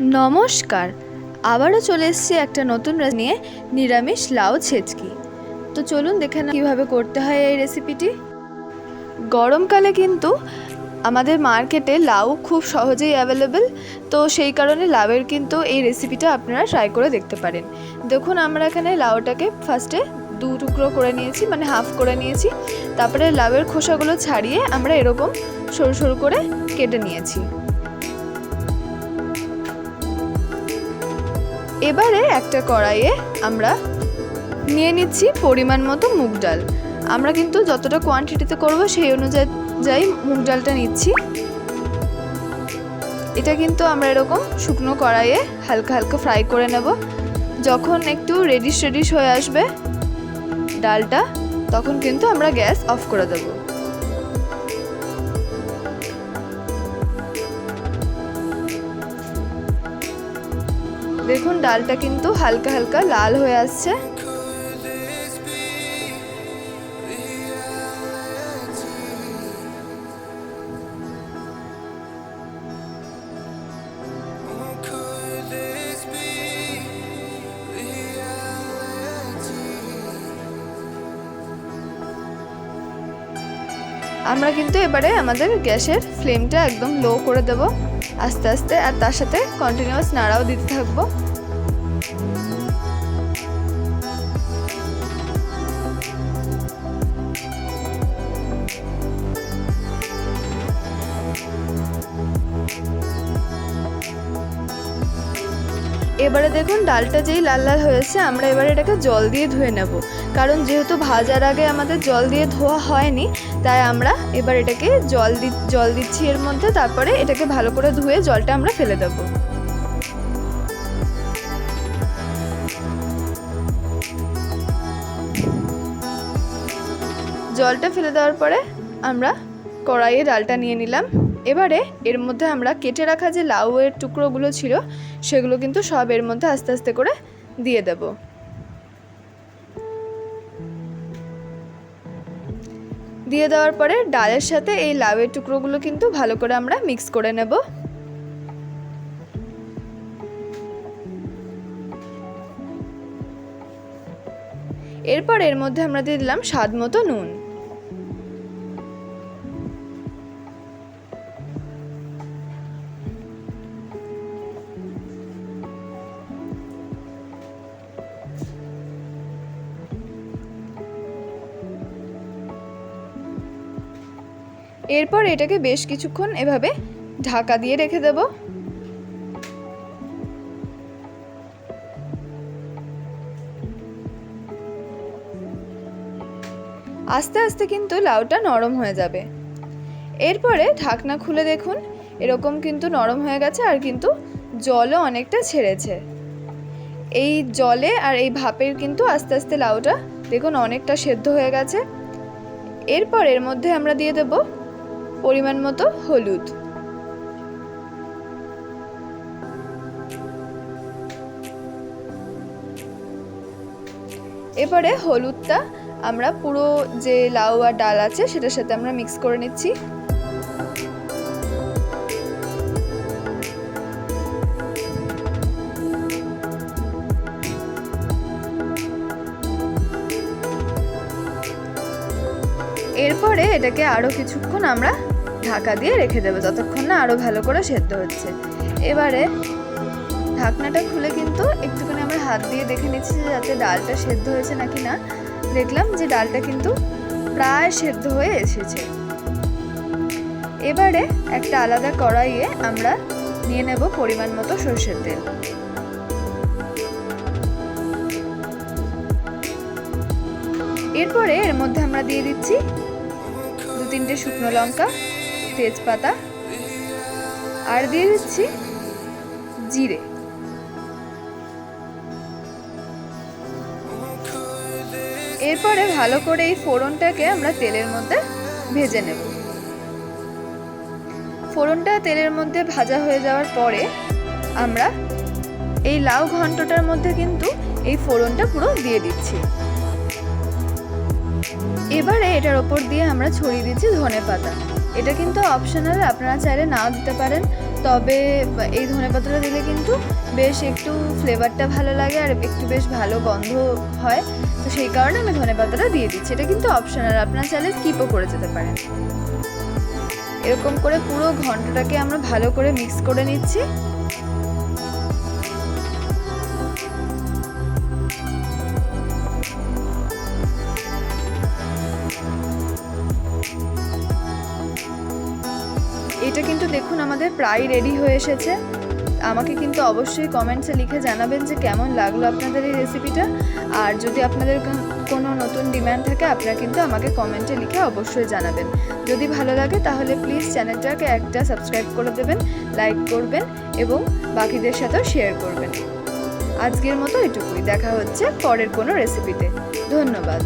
নমস্কার, আবারও চলে এসেছি একটা নতুন নিয়ে, নিরামিষ লাউ ছেচকি। তো চলুন দেখে না কীভাবে করতে হয় এই রেসিপিটি। গরমকালে কিন্তু আমাদের মার্কেটে লাউ খুব সহজেই অ্যাভেলেবেল, তো সেই কারণে লাউয়ের কিন্তু এই রেসিপিটা আপনারা ট্রাই করে দেখতে পারেন। দেখুন, আমরা এখানে লাউটাকে ফার্স্টে 2 টুকরো করে নিয়েছি, মানে হাফ করে নিয়েছি। তারপরে লাউয়ের খোসাগুলো ছাড়িয়ে আমরা এরকম সরু সরু করে কেটে নিয়েছি। এবারে একটা কড়াইয়ে আমরা নিয়ে নিচ্ছি পরিমাণ মতো মুগ ডাল। আমরা কিন্তু যতটা কোয়ান্টিটিতে করব সেই অনুযায়ী মুগ ডালটা নিচ্ছি। এটা কিন্তু আমরা এরকম শুকনো কড়াইয়ে হালকা হালকা ফ্রাই করে নেব। যখন একটু রেডিশ হয়ে আসবে ডালটা, তখন কিন্তু আমরা গ্যাস অফ করে দেব। দেখুন, ডালটা কিন্তু হালকা হালকা লাল হয়ে আসছে। আমরা কিন্তু এবারে আমাদের গ্যাসের ফ্লেমটা একদম লো করে দেব আস্তে আস্তে, আর তার সাথে কন্টিনিউয়াস নাড়াও দিতে থাকবো। এবারে দেখুন, ডালটা যেই লাল লাল হয়েছে, আমরা এবারে এটাকে জল দিয়ে ধুয়ে নেব। কারণ যেহেতু ভাজার আগে আমাদের জল দিয়ে ধোয়া হয়নি, তাই আমরা এবার এটাকে জল দিচ্ছি এর মধ্যে। তারপরে এটাকে ভালো করে ধুয়ে জলটা আমরা ফেলে দেব। জলটা ফেলে দেওয়ার পরে আমরা কড়াইয়ে ডালটা নিয়ে নিলাম। এবারে এর মধ্যে আমরা কেটে রাখা যে লাউয়ের টুকরোগুলো ছিল, সেগুলো কিন্তু সব এর মধ্যে আস্তে আস্তে করে দিয়ে দেব। দিয়ে দেওয়ার পরে ডালের সাথে এই লাউয়ের টুকরোগুলো কিন্তু ভালো করে আমরা মিক্স করে নেব। এরপর এর মধ্যে আমরা দিয়ে দিলাম স্বাদ মতো নুন। এরপর এটাকে বেশ কিছুক্ষণ এভাবে ঢাকা দিয়ে রেখে দেব। আস্তে আস্তে কিন্তু লাউটা নরম হয়ে যাবে। এরপরে ঢাকনা খুলে দেখুন, এরকম কিন্তু নরম হয়ে গেছে, আর কিন্তু জলও অনেকটা ছেড়েছে। এই জলে আর এই ভাপের কিন্তু আস্তে আস্তে লাউটা দেখুন অনেকটা সেদ্ধ হয়ে গেছে। এরপর এর মধ্যে আমরা দিয়ে দেব পরিমাণ মতো হলুদ। এবারে হলুদটা আমরা পুরো যে লাউ আর ডাল আছে সেটার সাথে আমরা মিক্স করে নিচ্ছি। এরপরে এটাকে আরও কিছুক্ষণ আমরা ঢাকা দিয়ে রেখে দেবো, যতক্ষণ না আরও ভালো করে সেদ্ধ হচ্ছে। এবারে ঢাকনাটা খুলে কিন্তু একটুখানি আমরা হাত দিয়ে দেখে নিচ্ছি যে যাতে ডালটা সেদ্ধ হয়েছে নাকি না। দেখলাম যে ডালটা কিন্তু প্রায় সেদ্ধ হয়ে এসেছে। এবারে একটা আলাদা কড়াইয়ে আমরা নিয়ে নেব পরিমাণ মতো সরষের তেল। এরপরে এর মধ্যে আমরা দিয়ে দিচ্ছি 2-3টে শুকনো লঙ্কা, তেজপাতা, আর দিয়ে দিচ্ছি জিরে। এরপরে ভালো করে এই ফোড়নটাকে আমরা তেলের মধ্যে ভেজে নেব। ফোড়নটা তেলের মধ্যে ভাজা হয়ে যাওয়ার পরে আমরা এই লাউ ঘন্টটার মধ্যে কিন্তু এই ফোড়নটা পুরো দিয়ে দিচ্ছি। এবারে এটার ওপর দিয়ে আমরা ছড়িয়ে দিচ্ছি ধনেপাতা। এটা কিন্তু অপশনাল, আপনারা চাইলে নাও দিতে পারেন। তবে এই ধনেপাতাটা দিলে কিন্তু বেশ একটু ফ্লেভারটা ভালো লাগে আর একটু বেশ ভালো গন্ধ হয়। তো সেই কারণে আমি ধনেপাতাটা দিয়ে দিচ্ছি। এটা কিন্তু অপশনাল, আপনারা চাইলে স্কিপও করে যেতে পারেন। এরকম করে পুরো ঘন্টটাকে আমরা ভালো করে মিক্স করে নিচ্ছি। এটা কিন্তু দেখুন আমাদের প্রায় রেডি হয়ে এসেছে। আমাকে কিন্তু অবশ্যই কমেন্টসে লিখে জানাবেন যে কেমন লাগলো আপনাদের এই রেসিপিটা। আর যদি আপনাদের কোনো নতুন ডিমান্ড থাকে আপনারা কিন্তু আমাকে কমেন্টে লিখে অবশ্যই জানাবেন। যদি ভালো লাগে তাহলে প্লিজ চ্যানেলটাকে একটা সাবস্ক্রাইব করে দেবেন, লাইক করবেন এবং বাকিদের সাথেও শেয়ার করবেন। আজকের মতো এটুকুই, দেখা হচ্ছে পরের কোনো রেসিপিতে। ধন্যবাদ।